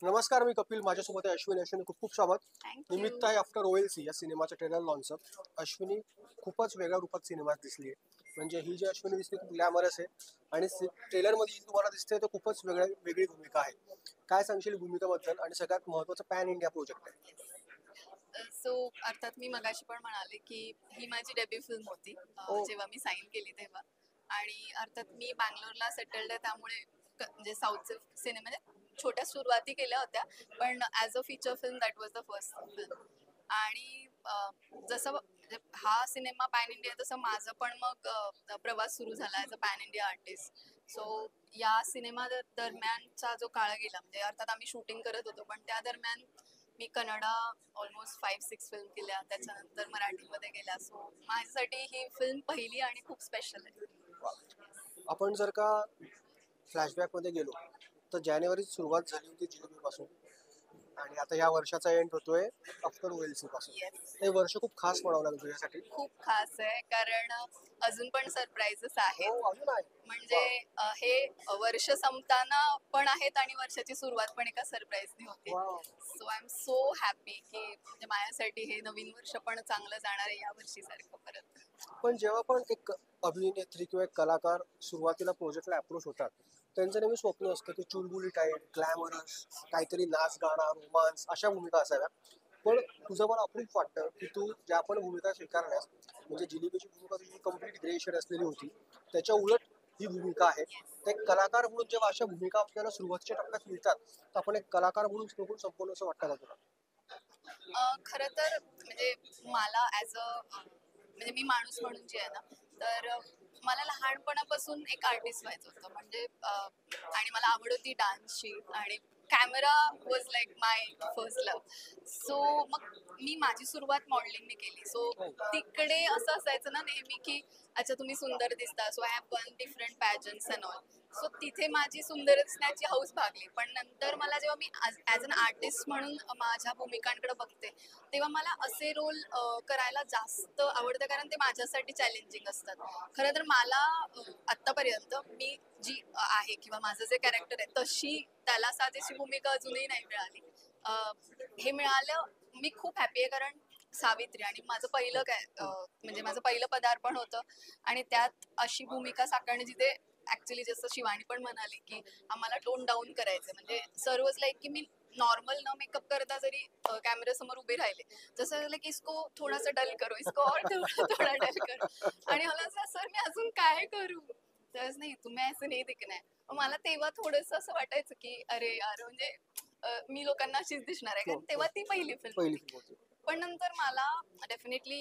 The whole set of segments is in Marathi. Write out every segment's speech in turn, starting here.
नमस्कार, मी कपिल. माझ्यासोबत आहे अश्विनी. अश्विनी, खूप खूप स्वागत. Thank you. निमित्त आहे आफ्टर OLC या सिनेमाचं ट्रेलर लॉन्चचं. अश्विनी खूपच वेगळ्या रूपात सिनेमात दिसली आहे. म्हणजे ही जी अश्विनी दिसते खूप ग्लॅमरस आहे आणि ट्रेलरमध्ये जी तुम्हाला दिसते तो खूपच वेगळी भूमिका आहे. काय सांगशील भूमिकेबद्दल? आणि सगळ्यात महत्त्वाचं पॅन इंडिया प्रोजेक्ट आहे. सो अर्थात मी मगाशी पण म्हणाले की ही माझी डेब्यू फिल्म होती ओ. जेव्हा मी साईन केली तेव्हा. आणि अर्थात मी बँगलोरला सेटल्ड आहे, त्यामुळे म्हणजे साऊथचे सिनेमा म्हणजे छोट्या सुरुवाती केल्या होत्या, पण as a feature film that was the first film. आणि जसं म्हणजे हा सिनेमा पॅन इंडिया, तसं माझं पण मग प्रवास सुरू झाला as a pan India artist. So या सिनेमा दरम्यानचा जो काळ गेला, म्हणजे अर्थात आम्ही शूटिंग करत होतो, पण त्या दरम्यान मी कन्नडा ऑलमोस्ट 5-6 फिल्म केल्या, त्याच्यानंतर मराठीमध्ये गेल्या. सो माझ्यासाठी ही फिल्म पहिली आणि खूप स्पेशल आहे. आपण जर का फ्लॅशबॅकमध्ये गेलो तर जानेवारीत सुरुवात झाली होती जिलेबी पासून आणि आता या वर्षाचा एंड होतोय आफ्टर OLC पासून. येस, हे वर्ष खूप खास म्हणावं लागेल तुझ्यासाठी. खूप खास आहे, कारण अजून पण सरप्राईजेस आहेत. हो, अजून आहे. म्हणजे हे वर्ष संपताना पण आहेत आणि वर्षाची सुरुवात पण एका सरप्राईजने होते. Wow. So I am so happy की म्हणजे माझ्यासाठी हे नवीन वर्ष पण चांगलं जाणार आहे या वर्षीसारखं परत. पण जेव्हा पण एक अभिनेत्री किंवा एक कलाकार सुरुवातीला प्रोजेक्टला अप्रोच होतात, त्यांचं नेहमी स्वप्न असतं की चुलबुली टाईप, ग्लॅमरस, काहीतरी नाच गाणं रोमांस अशा भूमिका असाव्या. पण तुझं मला अप्रूप वाटतं की तू ज्या पण भूमिका स्वीकारल्यास, म्हणजे जिलेबीची भूमिका तुझी कम्प्लीट ग्रे शेड असलेली होती, त्याच्या उलट ही भूमिका आहे. तर एक कलाकार म्हणून जेव्हा अशा भूमिका आपल्याला सुरुवातीच्या टप्प्यात मिळतात, तर आपण एक कलाकार म्हणून संपूर्ण असं वाटतं का तुला? खरं तर म्हणजे मला ॲज अ म्हणजे मी माणूस म्हणून जी आहे ना, तर मला लहानपणापासून एक आर्टिस्ट व्हायचं होतं. म्हणजे आणि मला आवड होती डान्सची, आणि camera was like my first love. So मग मी माझी सुरुवात मॉडेलिंगने केली. सो तिकडे असं असायचं ना नेहमी की अच्छा, तुम्ही सुंदर दिसता. So I have one different pageants and all. So तिथे माझी सुंदर दिसण्याची हौस भागली. पण नंतर मला जेव्हा मी ॲज अन आर्टिस्ट म्हणून माझ्या भूमिकांकडे बघते, तेव्हा मला असे रोल करायला जास्त आवडतं, कारण ते माझ्यासाठी चॅलेंजिंग असतात. खरं तर मला आत्तापर्यंत मी जी आहे किंवा माझं जे कॅरेक्टर आहे तशी त्याला साजेशी भूमिका अजूनही नाही मिळाली. हे मिळालं, मी खूप हॅपी आहे, कारण सावित्री आणि माझं पहिलं म्हणजे माझं पहिलं पदार्पण होतं, आणि त्यात अशी भूमिका साकारणे जिथे ऍक्च्युली जसं शिवानी पण म्हणाली की आम्हाला टोन डाऊन करायचं, म्हणजे सर्वच लाईक की मी नॉर्मल न मेकअप करता जरी कॅमेरा समोर उभे राहिले, जसं झालं की इसको थोड़ा सा डल करो, इसको और थोड़ा थोड़ा डल करो. आणि मला असं, सर मी अजून काय करू? तर नाही, तुम्ही असं नाही दिखणार. मला तेव्हा थोडस असं वाटायचं की अरे यार, म्हणजे मी लोकांना अशीच दिसणार आहे, हो, कारण तेव्हा ती पहिली फिल्म पहिली होती. फिल्म होती. पण नंतर मला डेफिनेटली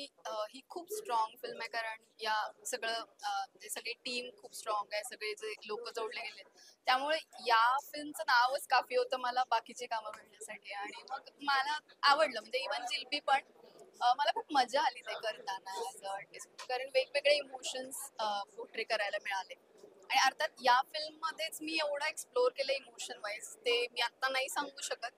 ही खूप स्ट्रॉंग फिल्म आहे, कारण या सगळं म्हणजे सगळी टीम खूप स्ट्रॉंग आहे, सगळे जे लोक जोडले गेले, त्यामुळे या फिल्मचं नावच काफी होतं मला बाकीची कामं मिळण्यासाठी. आणि मग मला आवडलं, म्हणजे इवन जिलबी पण मला खूप मजा आली ते करताना ॲज अ आर्टिस्ट, कारण वेगवेगळे इमोशन्स पोर्ट्रे करायला मिळाले. आणि अर्थात या फिल्ममध्येच मी एवढं एक्सप्लोअर केलं इमोशन वाईज, ते मी आता नाही सांगू शकत.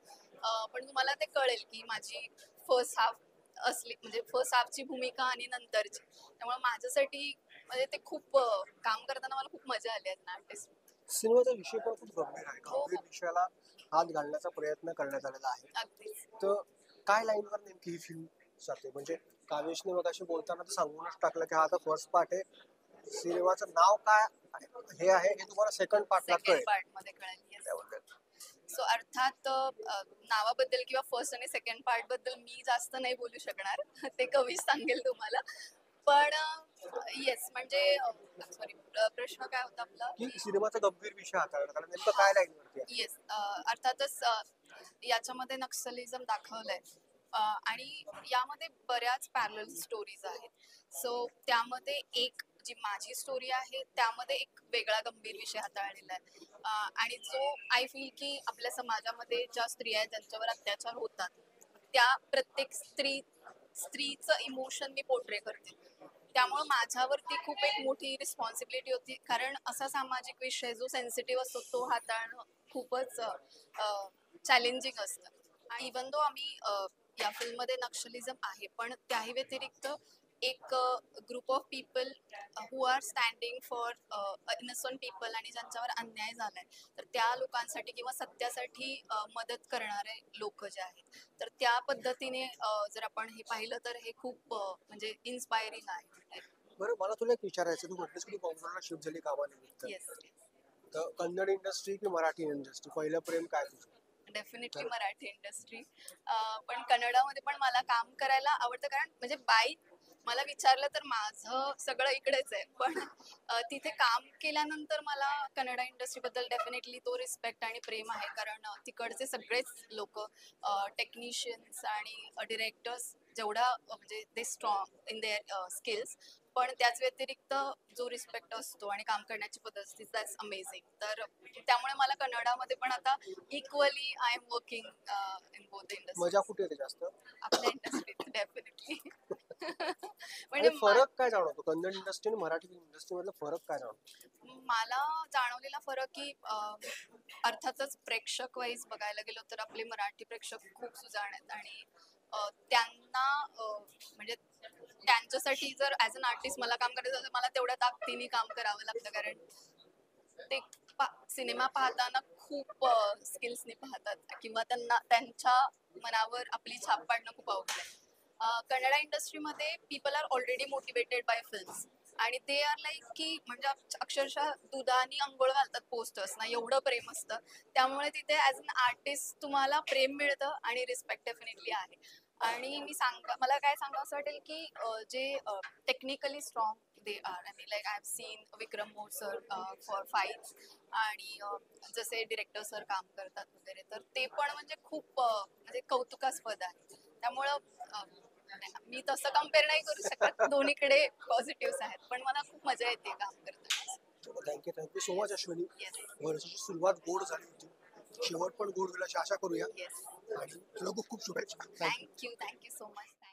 पण तुम्हाला ते कळेल की माझी फर्स्ट हाफ असली, म्हणजे फर्स्ट हाफची भूमिका आणि नंतरची, त्यामुळे माझ्यासाठी म्हणजे ते खूप काम करताना मला खूप मजा आली आहे आर्टिस्ट. सिनेमाचा विषय पण खूप गंभीर आहे. हो गंभीर हो, विषयाला हात घालण्याचा प्रयत्न करण्यात आलेला आहे. अगदीच. तर काय लाईनवर नेमकी ही फिल्म जाते? म्हणजे काव्येशने मगाशी बोलताना तर सांगूनच टाकलं की हा आता फर्स्ट पार्ट आहे. सिनेमाचं नाव काय हे आहे हे तुम्हाला सेकंड पार्टला सेकंड कळेल. पार्ट मध्ये कळेल. येस. त्याबद्दल सो अर्थात नावाबद्दल किंवा फर्स्ट आणि सेकंड पार्ट बद्दल मी जास्त नाही बोलू शकणार. ते कवीच सांगेल तुम्हाला. पण येस, म्हणजे सॉरी, प्रश्न काय होता आपला की की सिनेमाचा गंभीर विषय हाताळला त्याला नेमकं हा, काय लाईनवरती आहे? येस, अर्थातच याच्यामध्ये नक्सलिझम दाखवलंय. आणि यामध्ये बऱ्याच पॅरलल स्टोरीज आहेत. सो त्यामध्ये एक जी माझी स्टोरी आहे, त्यामध्ये एक वेगळा गंभीर विषय हाताळलेला आहे. आणि जो आय फील की आपल्या समाजामध्ये ज्या स्त्रिया आहेत त्यांच्यावर अत्याचार होतात, त्या प्रत्येक स्त्रीचं इमोशन मी पोर्ट्रे करते. त्यामुळे माझ्यावरती खूप एक मोठी रिस्पॉन्सिबिलिटी होती, कारण असा सामाजिक विषय जो सेन्सिटिव्ह असतो तो हाताळणं खूपच चॅलेंजिंग असतं. आणि इवन दो आम्ही या फिल्ममध्ये नक्षलिझम आहे, पण त्याही व्यतिरिक्त एक group of people who are standing for innocent people आणि ज्यांच्यावर अन्याय झालाय तर त्या लोकांसाठी किंवा सत्यासाठी मदत करणारे लोक जे आहेत तर त्या पद्धतीने जर आपण हे पाहिलं तर हे खूप म्हणजे इन्स्पायरिंग आहे. बरं, मला तुला एक विचारायचं, तू म्हटलीस की तू बंगलोरला शिफ्ट झाली कामानिमित्त. येस, तर कन्नड इंडस्ट्री की मराठी इंडस्ट्री, पहिलं प्रेम काय तुझं? Definitely Marathi industry. पण कन्नडामध्ये पण मला काम करायला आवडतं कारण म्हणजे बाय मला विचारलं तर माझं सगळं इकडेच आहे पण तिथे काम केल्यानंतर मला कन्नडा इंडस्ट्री बद्दल डेफिनेटली तो रिस्पेक्ट आणि प्रेम आहे कारण तिकडचे सगळेच लोक टेक्निशियन्स आणि डिरेक्टर्स जेवढा म्हणजे ते स्ट्रॉंग इन देअर स्किल्स पण त्याच व्यतिरिक्त जो रिस्पेक्ट असतो आणि काम करण्याची पद्धत दॅट्स अमेझिंग. तर त्यामुळे मला कन्नडामध्ये पण आता equally I am working in both मजा इंडस्ट्रीज. कुठे येते जास्त? आपल्या इंडस्ट्रीत डेफिनेटली. आणि म्हणजे फरक काय जाणवतो कन्नड इंडस्ट्री आणि मराठी इंडस्ट्री मधला फरक काय जाणवतो? मला जाणवलेला फरक की अर्थातच प्रेक्षक वाईज बघायला गेलो तर आपले मराठी प्रेक्षक खूप सुजाण आहेत आणि त्यांना म्हणजे त्यांच्यासाठी जर ऍज अन आर्टिस्ट मला काम करायचं असेल तर मला तेवढ्या ताकदीने काम करावं लागतं कारण ते सिनेमा पाहताना खूप स्किल्सनी पाहतात किंवा त्यांना त्यांच्या मनावर आपली छाप पाडणं खूप आवडतं. कन्नडा इंडस्ट्रीमध्ये people are already motivated by films आणि ते आर लाईक की म्हणजे अक्षरशः दुधाने अंघोळ घालतात पोस्टर्सना एवढं प्रेम असतं त्यामुळे तिथे ऍज अन आर्टिस्ट तुम्हाला प्रेम मिळतं आणि रिस्पेक्ट डेफिनेटली आहे. आणि मला काय सांगा असं वाटेल की जे technically strong they are I like I have seen Vikram more sir for fights आणि जसे डिरेक्टर सर काम करतात वगैरे तर ते पण म्हणजे खूप म्हणजे कौतुकास्पद आहे. त्यामुळं मी तसं कम्पेअर नाही करू शकत दोन्हीकडे पॉझिटिव्ह आहेत पण मला खूप मजा येते काम करताना. Thank you so much Ashwini. Yes, वर्षाची सुरुवात गोड झाली होती, शेवट पण गोड होईल अशी आशा करूया. येस. आणि तुला खूप खूप शुभेच्छा. थँक्यू. Thank you so much.